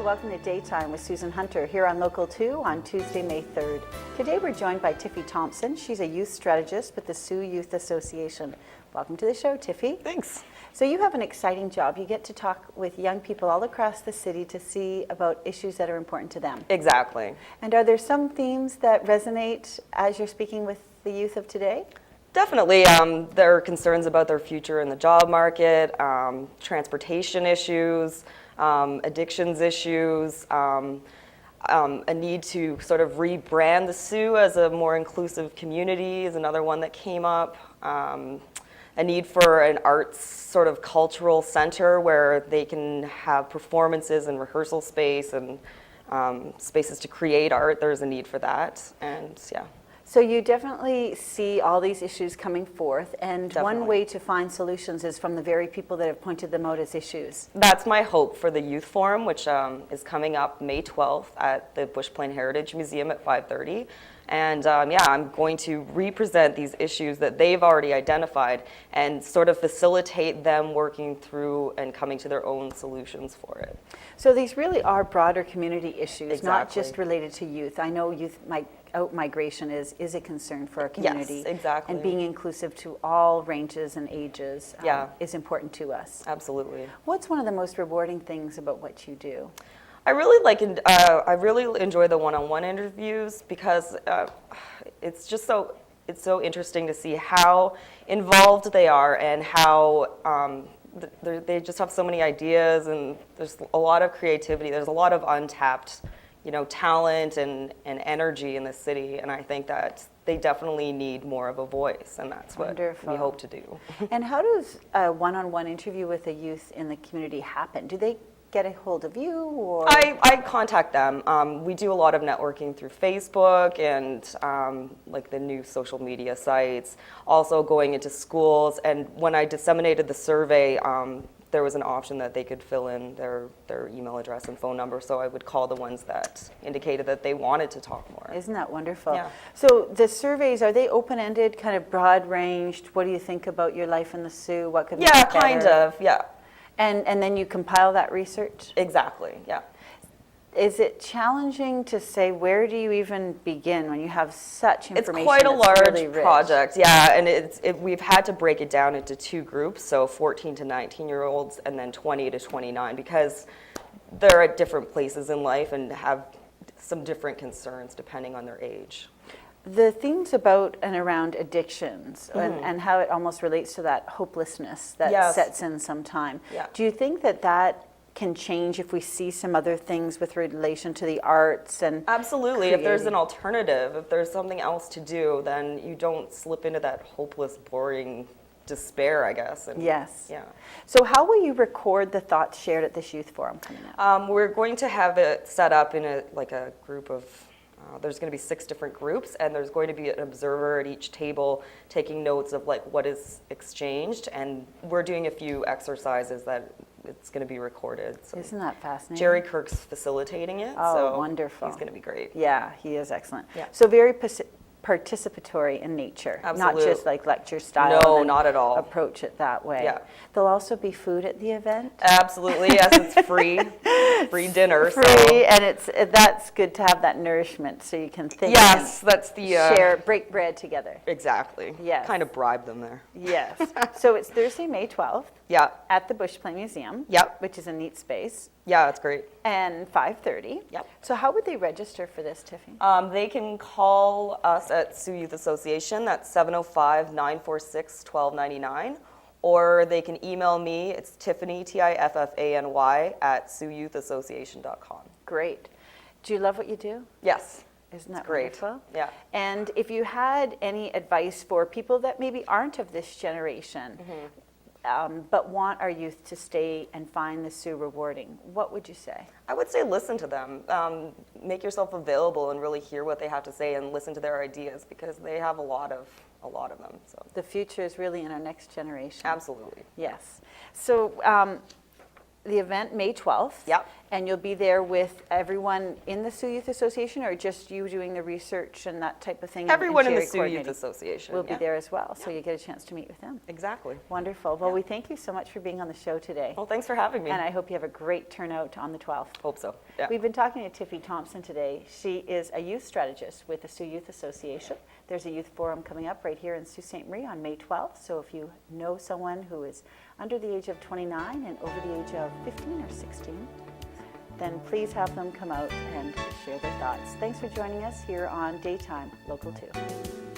welcome to Daytime with Susan Hunter here on Local 2 on Tuesday, May 3rd. Today we're joined by Tiffany Thompson. She's a youth strategist with the Sault Youth Association. Welcome to the show, Tiffy. Thanks. So you have an exciting job. You get to talk with young people all across the city to see about issues that are important to them. Exactly. And are there some themes that resonate as you're speaking with the youth of today? Definitely. There are concerns about their future in the job market, transportation issues, addictions issues, a need to sort of rebrand the Sault as a more inclusive community is another one that came up. A need for an arts sort of cultural center where they can have performances and rehearsal space and spaces to create art. There's a need for that, and yeah. So you definitely see all these issues coming forth, and Definitely. one way to find solutions is from the very people that have pointed them out as issues. That's my hope for the Youth Forum, which is coming up May 12th at the Bush Plain Heritage Museum at 5:30. And yeah, I'm going to represent these issues that they've already identified and sort of facilitate them working through and coming to their own solutions for it. So these really are broader community issues, not Exactly. just related to youth. I know out-migration is a concern for our community. Yes, exactly. And being inclusive to all ranges and ages is important to us. Absolutely. What's one of the most rewarding things about what you do? I really enjoy the one-on-one interviews because it's just so interesting to see how involved they are and how they just have so many ideas, and there's a lot of creativity. There's a lot of untapped, talent and energy in the city, and I think that they definitely need more of a voice, and that's what Wonderful. we hope to do. And how does a one-on-one interview with a youth in the community happen? Do they get a hold of you, or? I contact them. We do a lot of networking through Facebook and like the new social media sites, also going into schools. And when I disseminated the survey, there was an option that they could fill in their email address and phone number, so I would call the ones that indicated that they wanted to talk more. Isn't that wonderful? Yeah. So the surveys, are they open-ended, kind of broad-ranged? What do you think about your life in the Sault? What could make Yeah, it better? kind of, yeah. And then you compile that research? Exactly, yeah. Is it challenging to say, where do you even begin when you have such information? It's quite a that's large really rich? project, yeah, and we've had to break it down into two groups, so 14 to 19-year-olds and then 20 to 29, because they're at different places in life and have some different concerns depending on their age. The themes about and around addictions and how it almost relates to that hopelessness that Yes. sets in sometime. Yeah. Do you think that can change if we see some other things with relation to the arts and Absolutely. If there's creating? an alternative, if there's something else to do, then you don't slip into that hopeless, boring despair, I guess. And, Yes. Yeah. So how will you record the thoughts shared at this youth forum coming up? We're going to have it set up in a group of, there's going to be 6 different groups, and there's going to be an observer at each table taking notes of like what is exchanged, and we're doing a few exercises that it's going to be recorded. So Isn't that fascinating? Jerry Kirk's facilitating it. Oh, so wonderful. He's going to be great. Yeah, he is excellent. Yeah. So very participatory in nature, Absolutely. not just like lecture style. No, and not at all. Approach it that way. Yeah. There'll also be food at the event. Absolutely, yes, it's free dinner. Free, and that's good to have that nourishment, so you can think. Yes, that's the share, break bread together. Exactly. Yes. Kind of bribe them there. Yes. So it's Thursday, May 12th Yeah. at the Bush Plain Museum. Yep. Which is a neat space. Yeah, that's great. And 5:30. Yep. So how would they register for this, Tiffany? They can call us at Sault Youth Association. That's 705-946-1299. Or they can email me. It's Tiffany, Tiffany, at SaultYouthAssociation.com. Great. Do you love what you do? Yes. Isn't that Great. wonderful? Yeah. And if you had any advice for people that maybe aren't of this generation, but want our youth to stay and find the Sault rewarding, what would you say? I would say listen to them. Make yourself available and really hear what they have to say and listen to their ideas, because they have a lot of them. So The future is really in our next generation. absolutely. Yes. So the event, May 12th. Yep. And you'll be there with everyone in the Sault Youth Association, or just you doing the research and that type of thing? and Everyone in the Jerry Sault Youth coordinating? Association. Will be yeah. there as well, so you get a chance to meet with them. Exactly. Wonderful. Well, we thank you so much for being on the show today. Well, thanks for having me. And I hope you have a great turnout on the 12th. Hope so. Yeah. We've been talking to Tiffany Thompson today. She is a youth strategist with the Sault Youth Association. There's a youth forum coming up right here in Sault Ste. Marie on May 12th. So if you know someone who is under the age of 29 and over the age of 15 or 16, then please have them come out and share their thoughts. Thanks for joining us here on Daytime Local 2.